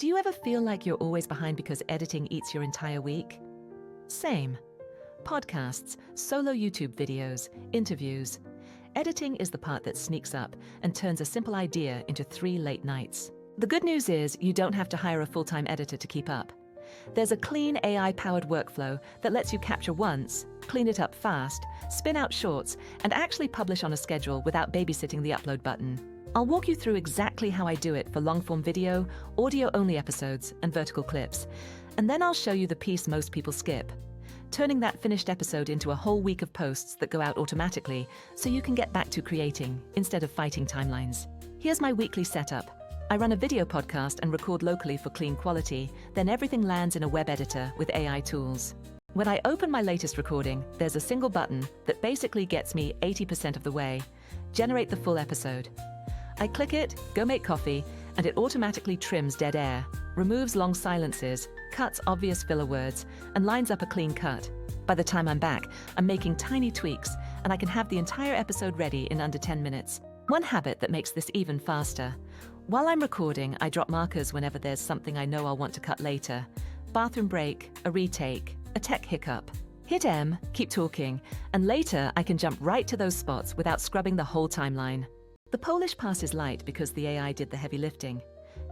Do you ever feel like you're always behind because editing eats your entire week? Same. Podcasts, solo YouTube videos, interviews. Editing is the part that sneaks up and turns a simple idea into 3 late nights. The good news is you don't have to hire a full-time editor to keep up. There's a clean AI-powered workflow that lets you capture once, clean it up fast, spin out shorts, and actually publish on a schedule without babysitting the upload button. I'll walk you through exactly how I do it for long-form video, audio-only episodes, and vertical clips. And then I'll show you the piece most people skip, turning that finished episode into a whole week of posts that go out automatically so you can get back to creating instead of fighting timelines. Here's my weekly setup. I run a video podcast and record locally for clean quality, then everything lands in a web editor with AI tools. When I open my latest recording, there's a single button that basically gets me 80% of the way. Generate the full episode. I click it, go make coffee, and it automatically trims dead air, removes long silences, cuts obvious filler words, and lines up a clean cut. By the time I'm back, I'm making tiny tweaks, and I can have the entire episode ready in under 10 minutes. One habit that makes this even faster. While I'm recording, I drop markers whenever there's something I know I'll want to cut later. Bathroom break, a retake, a tech hiccup. Hit M, keep talking, and later I can jump right to those spots without scrubbing the whole timeline. The Polish pass is light because the AI did the heavy lifting.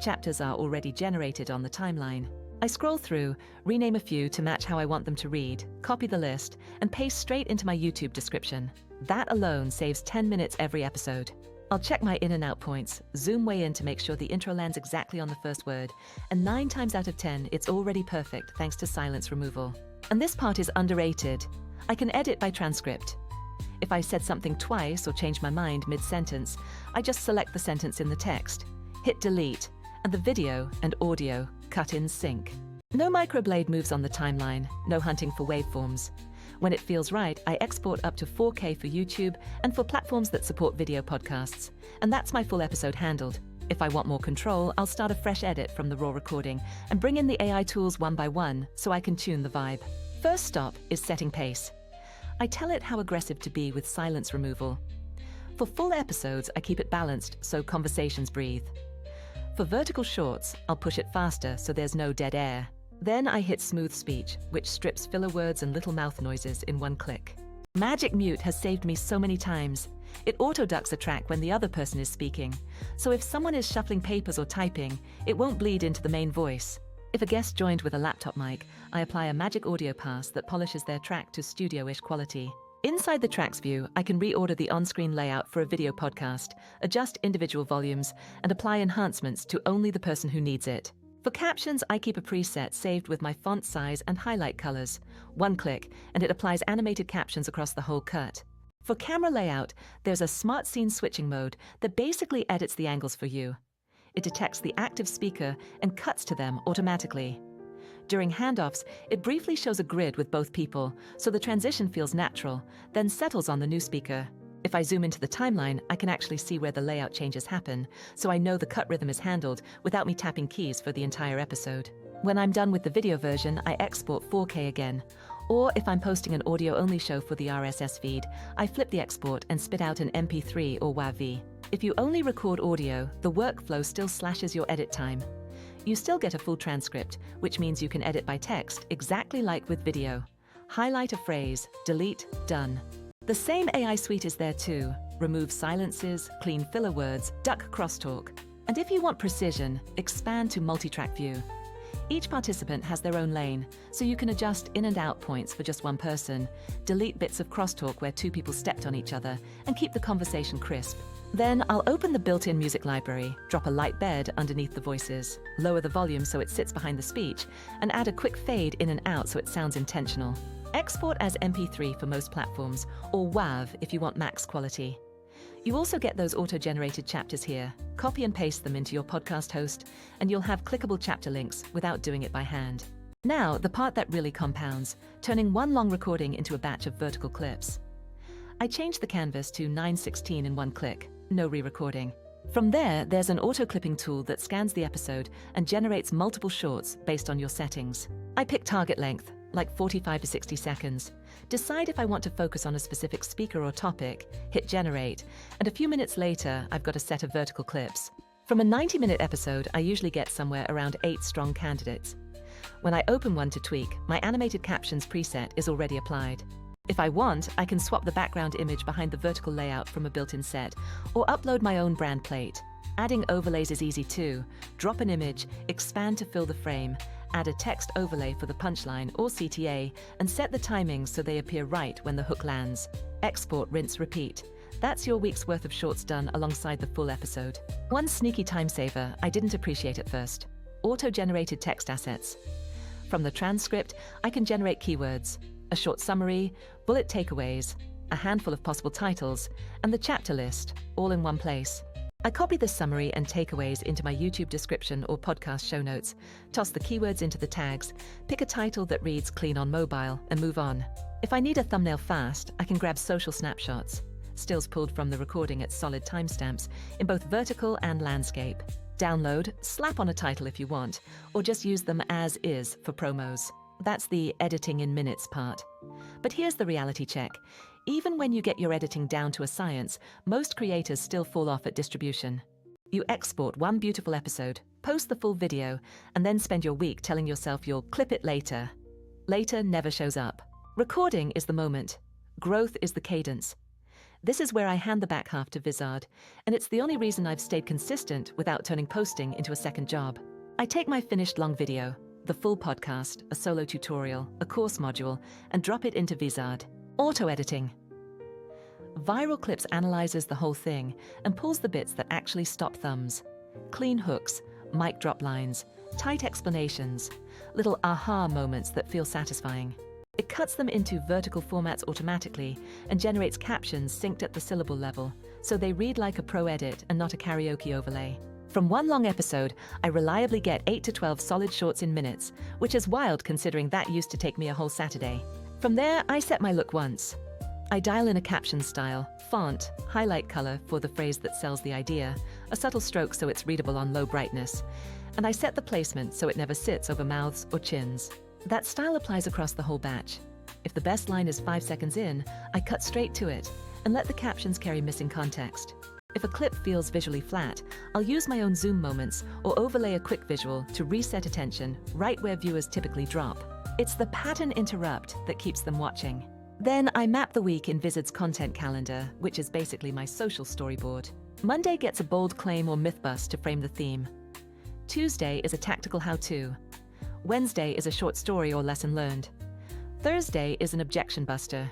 Chapters are already generated on the timeline. I scroll through, rename a few to match how I want them to read, copy the list, and paste straight into my YouTube description. That alone saves 10 minutes every episode. I'll check my in and out points, zoom way in to make sure the intro lands exactly on the first word, and 9 times out of 10, it's already perfect thanks to silence removal. And this part is underrated. I can edit by transcript. If I said something twice or change my mind mid-sentence, I just select the sentence in the text, hit delete, and the video and audio cut in sync. No microblade moves on the timeline, no hunting for waveforms. When it feels right, I export up to 4K for YouTube and for platforms that support video podcasts. And that's my full episode handled. If I want more control, I'll start a fresh edit from the raw recording and bring in the AI tools one by one so I can tune the vibe. First stop is setting pace. I tell it how aggressive to be with silence removal. For full episodes, I keep it balanced so conversations breathe. For vertical shorts, I'll push it faster so there's no dead air. Then I hit smooth speech, which strips filler words and little mouth noises in one click. Magic mute has saved me so many times. It auto-ducks a track when the other person is speaking, so if someone is shuffling papers or typing, it won't bleed into the main voice. If a guest joined with a laptop mic, I apply a magic audio pass that polishes their track to studio-ish quality. Inside the tracks view, I can reorder the on-screen layout for a video podcast, adjust individual volumes, and apply enhancements to only the person who needs it. For captions, I keep a preset saved with my font size and highlight colors. One click, and it applies animated captions across the whole cut. For camera layout, there's a smart scene switching mode that basically edits the angles for you. It detects the active speaker and cuts to them automatically. During handoffs, it briefly shows a grid with both people, so the transition feels natural, then settles on the new speaker. If I zoom into the timeline, I can actually see where the layout changes happen, so I know the cut rhythm is handled without me tapping keys for the entire episode. When I'm done with the video version, I export 4K again. Or if I'm posting an audio-only show for the RSS feed, I flip the export and spit out an MP3 or WAV. If you only record audio, the workflow still slashes your edit time. You still get a full transcript, which means you can edit by text exactly like with video. Highlight a phrase, delete, done. The same AI suite is there too. Remove silences, clean filler words, duck crosstalk. And if you want precision, expand to multi-track view. Each participant has their own lane, so you can adjust in and out points for just one person, delete bits of crosstalk where 2 people stepped on each other, and keep the conversation crisp. Then I'll open the built-in music library, drop a light bed underneath the voices, lower the volume so it sits behind the speech, and add a quick fade in and out so it sounds intentional. Export as MP3 for most platforms, or WAV if you want max quality. You also get those auto-generated chapters here. Copy and paste them into your podcast host, and you'll have clickable chapter links without doing it by hand. Now, the part that really compounds, turning one long recording into a batch of vertical clips. I change the canvas to 9:16 in one click, no re-recording. From there, there's an auto-clipping tool that scans the episode and generates multiple shorts based on your settings. I pick target length, like 45 to 60 seconds. Decide if I want to focus on a specific speaker or topic, hit generate, and a few minutes later, I've got a set of vertical clips. From a 90-minute episode, I usually get somewhere around 8 strong candidates. When I open one to tweak, my animated captions preset is already applied. If I want, I can swap the background image behind the vertical layout from a built-in set, or upload my own brand plate. Adding overlays is easy too. Drop an image, expand to fill the frame, add a text overlay for the punchline or CTA, and set the timings so they appear right when the hook lands. Export, rinse, repeat. That's your week's worth of shorts done alongside the full episode. One sneaky time saver I didn't appreciate at first: auto-generated text assets. From the transcript, I can generate keywords, a short summary, bullet takeaways, a handful of possible titles, and the chapter list, all in one place. I copy the summary and takeaways into my YouTube description or podcast show notes, toss the keywords into the tags, pick a title that reads clean on mobile, and move on. If I need a thumbnail fast, I can grab social snapshots, stills pulled from the recording at solid timestamps in both vertical and landscape. Download, slap on a title if you want, or just use them as is for promos. That's the editing in minutes part. But here's the reality check. Even when you get your editing down to a science, most creators still fall off at distribution. You export one beautiful episode, post the full video, and then spend your week telling yourself you'll clip it later. Later never shows up. Recording is the moment. Growth is the cadence. This is where I hand the back half to Vizard, and it's the only reason I've stayed consistent without turning posting into a second job. I take my finished long video, the full podcast, a solo tutorial, a course module, and drop it into Vizard. Auto-editing. Viral Clips analyzes the whole thing and pulls the bits that actually stop thumbs. Clean hooks, mic drop lines, tight explanations, little aha moments that feel satisfying. It cuts them into vertical formats automatically and generates captions synced at the syllable level, so they read like a pro edit and not a karaoke overlay. From one long episode, I reliably get 8 to 12 solid shorts in minutes, which is wild considering that used to take me a whole Saturday. From there, I set my look once. I dial in a caption style, font, highlight color for the phrase that sells the idea, a subtle stroke so it's readable on low brightness, and I set the placement so it never sits over mouths or chins. That style applies across the whole batch. If the best line is 5 seconds in, I cut straight to it and let the captions carry missing context. If a clip feels visually flat, I'll use my own zoom moments or overlay a quick visual to reset attention right where viewers typically drop. It's the pattern interrupt that keeps them watching. Then I map the week in Vizard's content calendar, which is basically my social storyboard. Monday gets a bold claim or myth bust to frame the theme. Tuesday is a tactical how-to. Wednesday is a short story or lesson learned. Thursday is an objection buster.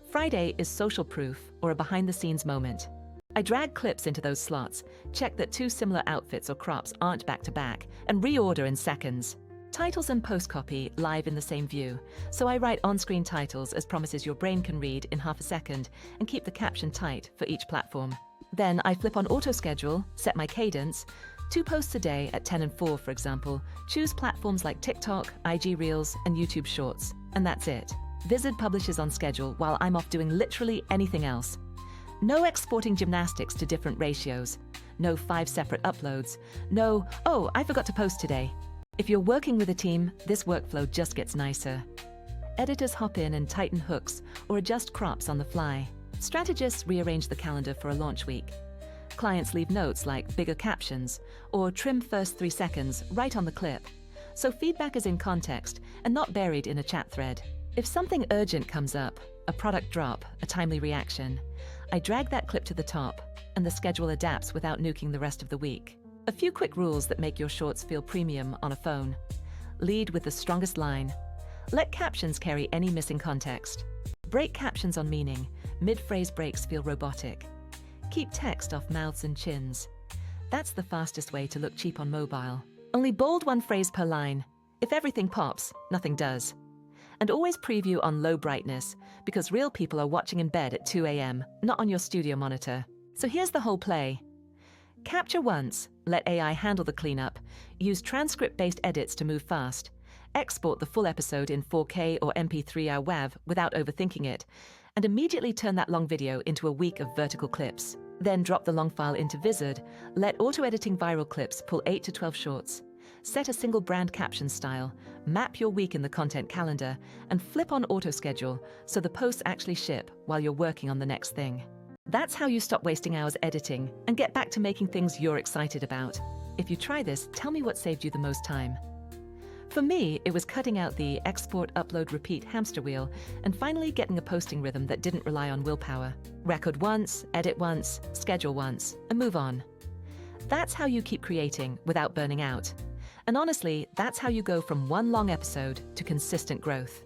Friday is social proof or a behind-the-scenes moment. I drag clips into those slots, check that 2 similar outfits or crops aren't back-to-back, and reorder in seconds. Titles and post copy live in the same view, so I write on-screen titles as promises your brain can read in half a second and keep the caption tight for each platform. Then I flip on auto-schedule, set my cadence, 2 posts a day at 10 and 4, for example, choose platforms like TikTok, IG Reels, and YouTube Shorts, and that's it. Vizard publishes on schedule while I'm off doing literally anything else. No exporting gymnastics to different ratios. No 5 separate uploads. No, oh, I forgot to post today. If you're working with a team, this workflow just gets nicer. Editors hop in and tighten hooks or adjust crops on the fly. Strategists rearrange the calendar for a launch week. Clients leave notes like bigger captions or trim first 3 seconds right on the clip. So feedback is in context and not buried in a chat thread. If something urgent comes up, a product drop, a timely reaction, I drag that clip to the top and the schedule adapts without nuking the rest of the week. A few quick rules that make your shorts feel premium on a phone. Lead with the strongest line. Let captions carry any missing context. Break captions on meaning. Mid-phrase breaks feel robotic. Keep text off mouths and chins. That's the fastest way to look cheap on mobile. Only bold 1 phrase per line. If everything pops, nothing does. And always preview on low brightness, because real people are watching in bed at 2 a.m., not on your studio monitor. So here's the whole play. Capture once, let AI handle the cleanup, use transcript-based edits to move fast, export the full episode in 4K or MP3 or WAV without overthinking it, and immediately turn that long video into a week of vertical clips. Then drop the long file into Vizard, let auto-editing viral clips pull 8 to 12 shorts, set a single brand caption style, map your week in the content calendar, and flip on auto-schedule so the posts actually ship while you're working on the next thing. That's how you stop wasting hours editing and get back to making things you're excited about. If you try this, tell me what saved you the most time. For me, it was cutting out the export, upload, repeat hamster wheel and finally getting a posting rhythm that didn't rely on willpower. Record once, edit once, schedule once, and move on. That's how you keep creating without burning out. And honestly, that's how you go from one long episode to consistent growth.